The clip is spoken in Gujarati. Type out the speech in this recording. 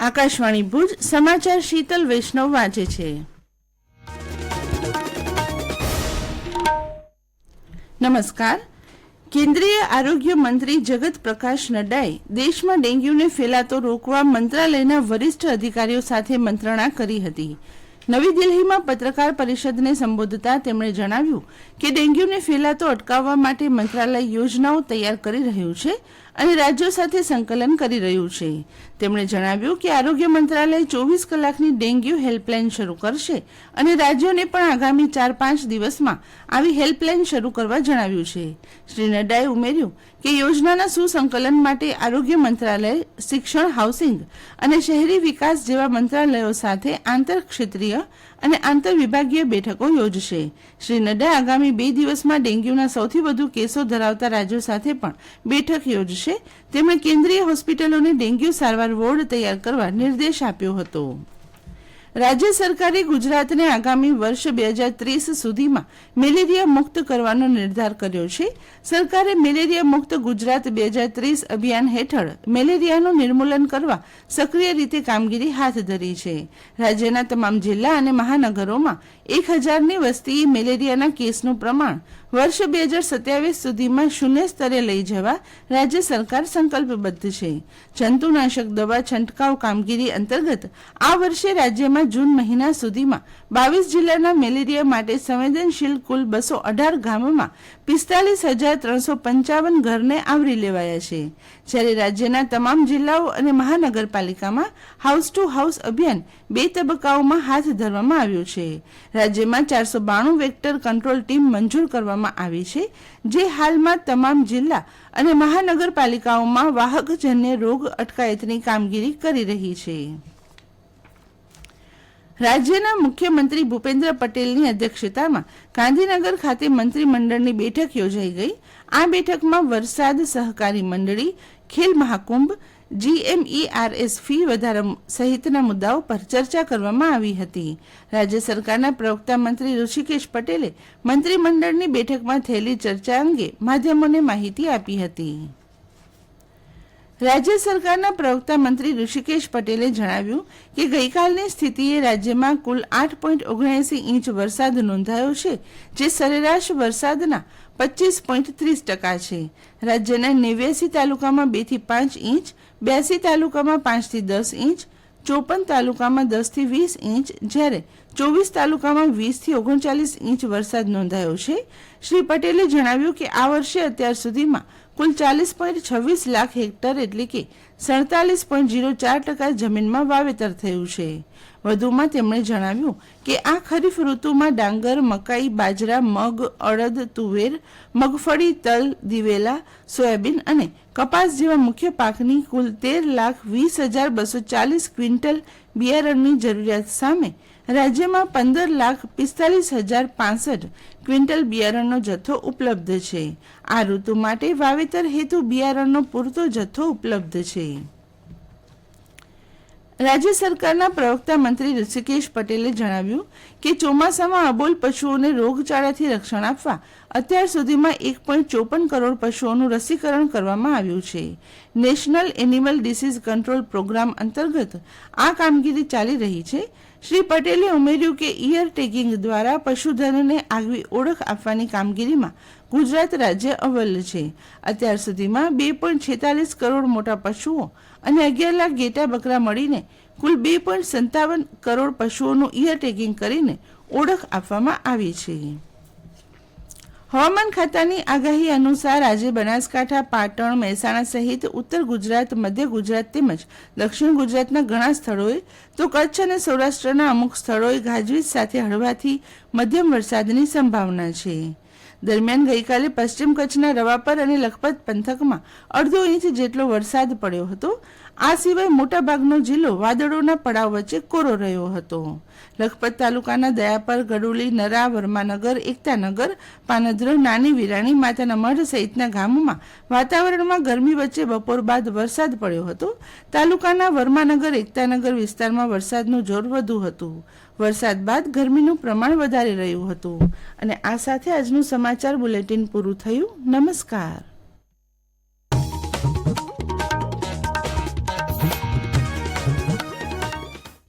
આકાશવાણી ભુજ સમાચાર શીતલ વૈષ્ણવ વાંચે છે. નમસ્કાર. કેન્દ્રીય આરોગ્ય મંત્રી જગત પ્રકાશ નડ્ડાએ દેશમાં ડેન્ગ્યુને ફેલાતો રોકવા મંત્રાલયના વરિષ્ઠ અધિકારીઓ સાથે મંત્રણા કરી હતી. નવી દિલ્હીમાં પત્રકાર પરિષદને સંબોધતા તેમણે જણાવ્યું કે ડેન્ગ્યુને ફેલાતો અટકાવવા માટે મંત્રાલય યોજનાઓ તૈયાર કરી રહ્યું છે અને રાજ્યો સાથે સંકલન કરી રહ્યું છે. તેમણે જણાવ્યું કે આરોગ્ય મંત્રાલય 24 કલાકની ડેન્ગ્યુ હેલ્પલાઇન શરૂ કરશે અને રાજ્યોને પણ આગામી 4-5 દિવસમાં આવી હેલ્પલાઇન શરૂ કરવા જણાવ્યું છે. શ્રી નડ્ડાએ ઉમેર્યું કે યોજનાના સુસંકલન માટે આરોગ્ય મંત્રાલય, શિક્ષણ, હાઉસિંગ અને શહેરી વિકાસ જેવા મંત્રાલયો સાથે આંતરક્ષેત્રીય અને આંતરવિભાગીય બેઠકો યોજશે. શ્રી નડ્ડા આગામી 2 દિવસમાં ડેન્ગ્યુના સૌથી વધુ કેસો ધરાવતા રાજ્યો સાથે પણ બેઠક યોજશે. તેમણે કેન્દ્રીય હોસ્પિટલોને ડેન્ગ્યુ સારવાર વોર્ડ તૈયાર કરવા નિર્દેશ આપ્યો હતો. રાજ્ય સરકારે ગુજરાતને આગામી વર્ષ 2030 સુધીમાં મેલેરિયા મુક્ત કરવાનો નિર્ધાર કર્યો છે. સરકારે મેલેરિયા મુક્ત ગુજરાત 2030 અભિયાન હેઠળ મેલેરિયાનું નિર્મૂલન કરવા સક્રિય રીતે કામગીરી હાથ ધરી છે. રાજ્યના તમામ જિલ્લા અને મહાનગરોમાં 1000ની વસ્તીએ મેલેરિયાના કેસનું પ્રમાણ વર્ષ 2027 સુધીમાં શૂન્ય સ્તરે લઈ જવા રાજ્ય સરકાર સંકલ્પબદ્ધ છે. જંતુનાશક દવા છંટકાવ કામગીરી અંતર્ગત આ વર્ષે રાજ્યમાં જૂન મહિના સુધીમાં 22 જિલ્લાના મેલેરિયા માટે સંવેદનશીલ કુલ 218 ગામોમાં 45,355 ઘરને આવરી લેવાયા છે. જ્યારે રાજ્યના તમામ જિલ્લાઓ અને મહાનગરપાલિકામાં હાઉસ ટુ હાઉસ અભિયાન 2 તબક્કાઓમાં હાથ ધરવામાં આવ્યું છે. રાજ્યમાં 492 વેક્ટર કંટ્રોલ ટીમ મંજૂર કરવામાં આવી છે, જે હાલમાં તમામ જિલ્લા અને મહાનગરપાલિકાઓમાં વાહકજન્ય રોગ અટકાયતની કામગીરી કરી રહી છે. રાજ્યના મુખ્યમંત્રી ભૂપેન્દ્ર પટેલની અધ્યક્ષતામાં ગાંધીનગર ખાતે મંત્રીમંડળની બેઠક યોજાઈ ગઈ. આ બેઠકમાં વરસાદ સહકારી મંડળી, ખેલ મહાકુંભ, GMERS ફી વધારા સહિતના મુદ્દાઓ પર ચર્ચા કરવામાં આવી હતી. રાજ્ય સરકારના પ્રવક્તા મંત્રી ઋષિકેશ પટેલે મંત્રીમંડળની બેઠકમાં થયેલી ચર્ચા અંગે માધ્યમોને માહિતી આપી હતી. રાજ્ય સરકારના પ્રવક્તા મંત્રી ઋષિકેશ પટેલે જણાવ્યું કે ગઈકાલની સ્થિતિએ રાજ્યમાં કુલ 8.79 ઇંચ વરસાદ નોંધાયો છે, જે સરેરાશ વરસાદના 25.30% છે. રાજ્યના 89 તાલુકામાં 2 થી 5 ઇંચ, 82 તાલુકામાં 5 થી 10 ઇંચ, 54 તાલુકામાં 10 થી 20 ઇંચ, જ્યારે 24 તાલુકામાં 20 થી 39 ઇંચ વરસાદ નોંધાયો છે. શ્રી પટેલે જણાવ્યું કે આ વર્ષે અત્યાર સુધીમાં કુલ 40.26 લાખ હેક્ટર એટલે કે 47.04% જમીનમાં વાવેતર થયું છે. વધુમાં તેમણે જણાવ્યું કે આ ખરીફ ઋતુમાં ડાંગર, મકાઈ, બાજરા, મગ, અડદ, તુવેર, મગફળી, તલ, દિવેલા, સોયાબીન અને કપાસ જેવા મુખ્ય પાકની કુલ 13,20,240 ક્વિન્ટલ બિયારણની જરૂરિયાત સામે રાજ્યમાં 15,45,065 ક્વિન્ટલ બિયારણનો જથ્થો ઉપલબ્ધ છે. આ ઋતુ માટે વાવેતર હેતુ બિયારણનો પૂરતો જથ્થો ઉપલબ્ધ છે. રાજ્ય સરકારના પ્રવક્તા મંત્રી ઋષિકેશ પટેલે જણાવ્યું કે ચોમાસામાં અબોલ પશુઓને રોગચાળાથી રક્ષણ આપવા અત્યાર સુધીમાં 1.54 કરોડ પશુઓનું રસીકરણ કરવામાં આવ્યું છે. National animal disease control programme અંતર્ગત આ કામગીરી ચાલી રહી છે. શ્રી પટેલે ઉમેર્યું કે ઇયર ટેગિંગ દ્વારા પશુધનને આગવી ઓળખ આપવાની કામગીરીમાં ગુજરાત રાજ્ય અવ્વલ છે. અત્યાર સુધીમાં 2.46 કરોડ મોટા પશુઓ અને 11 લાખ ઘેટા બકરા મળીને કુલ 2.57 કરોડ પશુઓનું ઇયર ટેગિંગ કરીને ઓળખ આપવામાં આવી છે. હવામાન ખાતાની આગાહી અનુસાર આજે બનાસકાંઠા, પાટણ, મહેસાણા સહિત ઉત્તર ગુજરાત, મધ્ય ગુજરાત તેમજ દક્ષિણ ગુજરાતના ઘણા સ્થળોએ તો કચ્છ અને સૌરાષ્ટ્રના અમુક સ્થળોએ ગાજવીજ સાથે હળવાથી મધ્યમ વરસાદની સંભાવના છે. દરમિયાન ગઈકાલે પશ્ચિમ કચ્છના રવાપર અને લખપત પંથકમાં 1/2 ઇંચ જેટલો વરસાદ પડ્યો હતો. આ સિવાય મોટાભાગનો જિલ્લો વાદળોના પડાવ વચ્ચે કોરો રહ્યો હતો. લખપત તાલુકાના દયાપર, ગડુલી, નરા, વર્માનગર, એકતાનગર, પાનદ્ર, નાની વિરાણી, માતાના મઢ સહિતના ગામોમાં વાતાવરણમાં ગરમી વચ્ચે બપોર બાદ વરસાદ પડ્યો હતો. તાલુકાના વર્માનગર, એકતાનગર વિસ્તારમાં વરસાદનું જોર વધુ હતું. વરસાદ બાદ ગરમીનું પ્રમાણ વધારે રહ્યું હતું. અને આ સાથે આજનું સમાચાર બુલેટિન પૂરું થયું. નમસ્કાર.